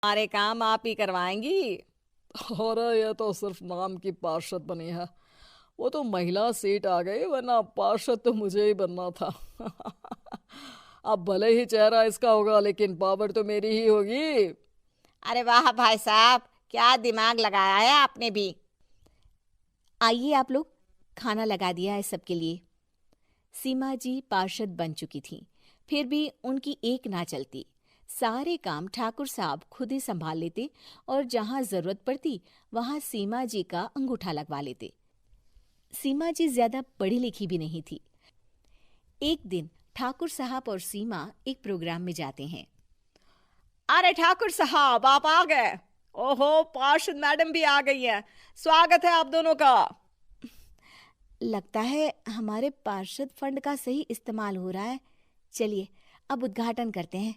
सारे काम आप ही करवाएंगी? अरे ये तो सिर्फ नाम की पार्षद बनी है। वो तो महिला सीट आ गई, वरना पार्षद तो मुझे ही बनना था। अब भले ही चेहरा इसका होगा, लेकिन पावर तो मेरी ही होगी। अरे वाह भाई साहब, क्या दिमाग लगाया है आपने भी। आइए आप लोग, खाना लगा दिया है सबके लिए। सीमा जी पार्षद बन चुकी थीं, फिर भी उनकी एक ना चलती। सारे काम ठाकुर साहब खुद ही संभाल लेते और जहां जरूरत पड़ती वहां सीमा जी का अंगूठा लगवा लेते। सीमा जी ज्यादा पढ़ी लिखी भी नहीं थी। एक दिन ठाकुर साहब और सीमा एक प्रोग्राम में जाते हैं। अरे ठाकुर साहब, आप आ गए। ओहो, पार्षद मैडम भी आ गई हैं। स्वागत है आप दोनों का। लगता है हमारे पार्षद फंड का सही इस्तेमाल हो रहा है। चलिए अब उद्घाटन करते हैं।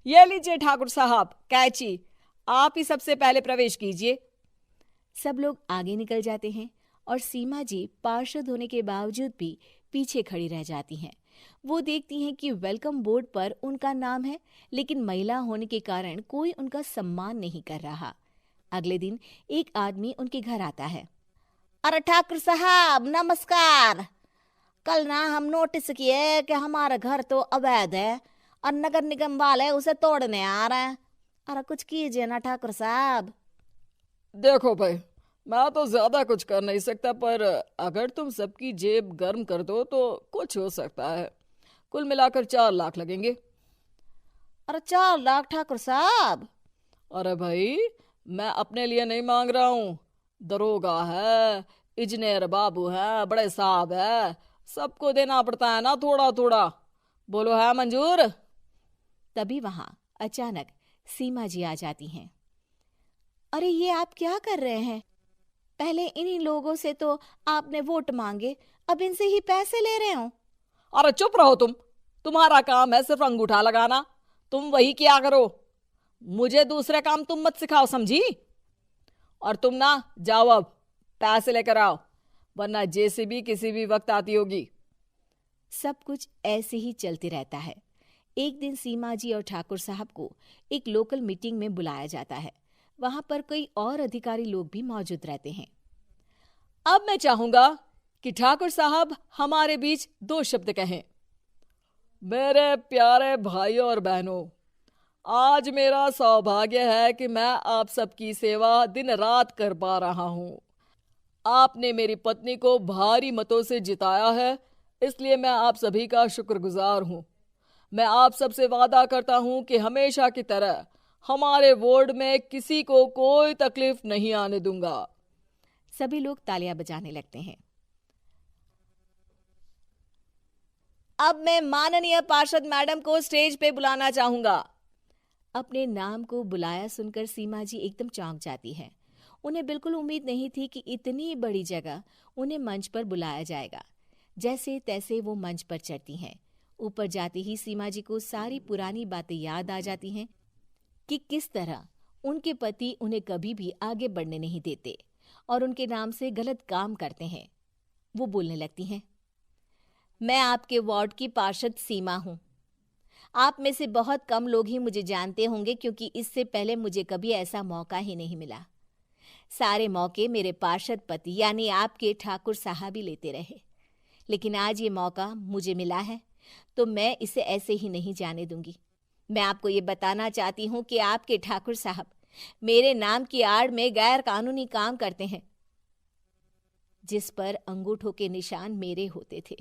ये लीजिए ठाकुर साहब, कैची। आप ही सबसे पहले प्रवेश कीजिए। सब लोग आगे निकल जाते हैं और सीमा जी पार्षद होने के बावजूद भी पीछे खड़ी रह जाती हैं। वो देखती हैं कि वेलकम बोर्ड पर उनका नाम है, लेकिन महिला होने के कारण कोई उनका सम्मान नहीं कर रहा। अगले दिन एक आदमी उनके घर आता है। अरे ठाकुर साहब नमस्कार। कल ना हम नोटिस किए कि हमारा घर तो अवैध है और नगर निगम वाले उसे तोड़ने आ रहे हैं। अरे कुछ कीजिए ना ठाकुर साहब। देखो भाई, मैं तो ज्यादा कुछ कर नहीं सकता, पर अगर तुम सबकी जेब गर्म कर दो तो कुछ हो सकता है। कुल मिलाकर 4 लाख लगेंगे। अरे 4 लाख ठाकुर साहब? अरे भाई, मैं अपने लिए नहीं मांग रहा हूँ। दरोगा है, इंजीनियर बाबू है, बड़े साहब है, सबको देना पड़ता है ना थोड़ा थोड़ा। बोलो है मंजूर? तभी वहां अचानक सीमा जी आ जाती हैं। अरे ये आप क्या कर रहे हैं? पहले इन्हीं लोगों से तो आपने वोट मांगे, अब इनसे ही पैसे ले रहे हो। अरे चुप रहो तुम। तुम्हारा काम है सिर्फ अंगूठा लगाना, तुम वही किया करो। मुझे दूसरे काम तुम मत सिखाओ, समझी? और तुम ना जाओ, अब पैसे लेकर आओ, वरना जेसीबी किसी भी वक्त आती होगी। सब कुछ ऐसे ही चलते रहता है। एक दिन सीमा जी और ठाकुर साहब को एक लोकल मीटिंग में बुलाया जाता है। वहां पर कई और अधिकारी लोग भी मौजूद रहते हैं। अब मैं चाहूंगा कि ठाकुर साहब हमारे बीच 2 शब्द कहें। मेरे प्यारे भाइयों और बहनों, आज मेरा सौभाग्य है कि मैं आप सबकी सेवा दिन रात कर पा रहा हूं। आपने मेरी पत्नी को भारी मतों से जिताया है, इसलिए मैं आप सभी का शुक्रगुजार हूं। मैं आप सबसे वादा करता हूं कि हमेशा की तरह हमारे वार्ड में किसी को कोई तकलीफ नहीं आने दूंगा। सभी लोग तालियां बजाने लगते हैं। अब मैं माननीय पार्षद मैडम को स्टेज पे बुलाना चाहूंगा। अपने नाम को बुलाया सुनकर सीमा जी एकदम चौंक जाती है। उन्हें बिल्कुल उम्मीद नहीं थी कि इतनी बड़ी जगह उन्हें मंच पर बुलाया जाएगा। जैसे तैसे वो मंच पर चढ़ती हैं। ऊपर जाते ही सीमा जी को सारी पुरानी बातें याद आ जाती हैं कि किस तरह उनके पति उन्हें कभी भी आगे बढ़ने नहीं देते और उनके नाम से गलत काम करते हैं। वो बोलने लगती हैं। मैं आपके वार्ड की पार्षद सीमा हूं। आप में से बहुत कम लोग ही मुझे जानते होंगे, क्योंकि इससे पहले मुझे कभी ऐसा मौका ही नहीं मिला। सारे मौके मेरे पार्षद पति यानी आपके ठाकुर साहब ही लेते रहे, लेकिन आज ये मौका मुझे मिला है तो मैं इसे ऐसे ही नहीं जाने दूंगी। मैं आपको ये बताना चाहती हूँ कि आपके ठाकुर साहब मेरे नाम की आड़ में गैर कानूनी काम करते हैं, जिस पर अंगूठों के निशान मेरे होते थे।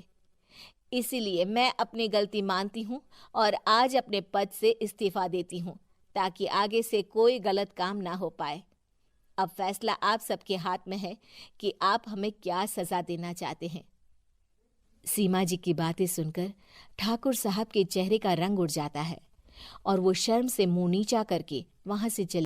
इसीलिए मैं अपनी गलती मानती हूँ और आज अपने पद से इस्तीफा देती हूँ, ताकि आगे से कोई गलत काम ना हो पाए। अब फैसला आप सबके हाथ में है कि आप हमें क्या सजा देना चाहते हैं। सीमा जी की बातें सुनकर ठाकुर साहब के चेहरे का रंग उड़ जाता है और वो शर्म से मुंह नीचा करके वहां से चले